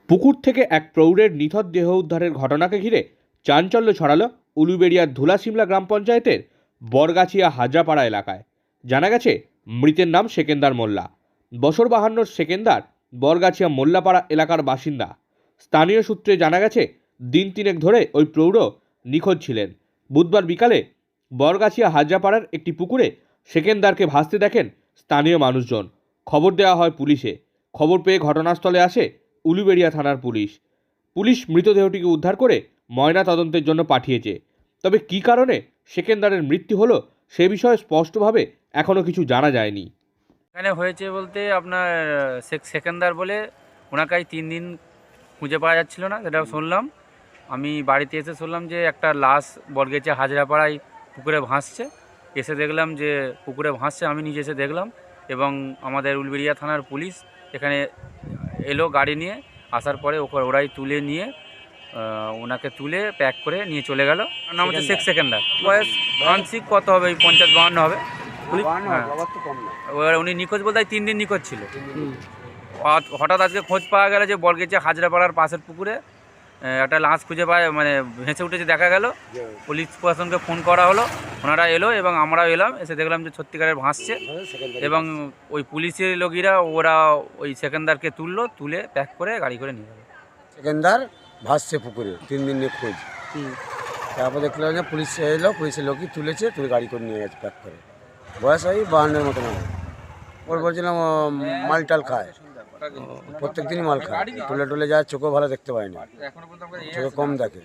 পুকুর থেকে এক প্রৌঢ়ের নিথর দেহ উদ্ধারের ঘটনাকে ঘিরে চাঞ্চল্য ছড়ালো উলুবেড়িয়ার ধুলাশিমলা গ্রাম পঞ্চায়েতের বরগাছিয়া হাজরাপাড়া এলাকায়। জানা গেছে, মৃতের নাম সেকেন্দার মোল্লা। বছর 52 সেকেন্দার বরগাছিয়া মোল্লাপাড়া এলাকার বাসিন্দা। স্থানীয় সূত্রে জানা গেছে, দিন তিনেক ধরে ওই প্রৌঢ় নিখোঁজ ছিলেন। বুধবার বিকালে বরগাছিয়া হাজরাপাড়ার একটি পুকুরে সেকেন্দারকে ভাসতে দেখেন স্থানীয় মানুষজন। খবর দেওয়া হয় পুলিশে। খবর পেয়ে ঘটনাস্থলে আসে উলুবেড়িয়া থানার পুলিশ মৃতদেহটিকে উদ্ধার করে ময়না তদন্তের জন্য পাঠিয়েছে। তবে কী কারণে সেকেন্দারের মৃত্যু হলো সে বিষয়ে স্পষ্টভাবে এখনও কিছু জানা যায়নি। এখানে হয়েছে বলতে আপনার সেকেন্দার বলে ওনাকে 3 দিন খুঁজে পাওয়া যাচ্ছিল না, সেটা শুনলাম। আমি বাড়িতে এসে শুনলাম যে একটা লাশ বরগাছিয়া হাজরাপাড়ায় পুকুরে ভাসছে। এসে দেখলাম যে পুকুরে ভাসছে, আমি নিজে এসে দেখলাম এবং আমাদের উলুবেড়িয়া থানার পুলিশ এখানে এলো গাড়ি নিয়ে। আসার পরে ওরাই তুলে নিয়ে ওনাকে তুলে প্যাক করে নিয়ে চলে গেল। নাম হচ্ছে সেকেন্দার, বয়স আংশিক কত হবে, 50-52 হবে। উনি নিখোঁজ বলতে 3 দিন নিখোঁজ ছিল। হঠাৎ আজকে খোঁজ পাওয়া গেল যে বরগাছিয়া হাজরাপাড়ার পাশের পুকুরে একটা লাশ খুঁজে পায়, মানে ভেসে উঠেছে দেখা গেল। পুলিশ প্রশাসনকে ফোন করা হলো, ওনারা এলো এবং আমরাও এলাম। এসে দেখলাম যে সত্যিকারের ভাসছে এবং ওই পুলিশের লোকেরা ওরা ওই সেকেন্দারকে তুলে প্যাক করে গাড়ি করে নিয়ে গেল। সেকেন্দার ভাসছে পুকুরে 3 দিন খোঁজ। তারপর দেখলাম যে পুলিশ এলো, পুলিশের লোকই তুলেছে, তুলে গাড়ি করে নিয়ে গেছে প্যাক করে। বয়স ওই 52-এর মতন হবে। ওর বলছিলাম মাল টাল খায়, প্রত্যেক দিনই মাল খায়, টুলে যায়, চোখও ভালো দেখতে পায় না, চোখে কম দেখে।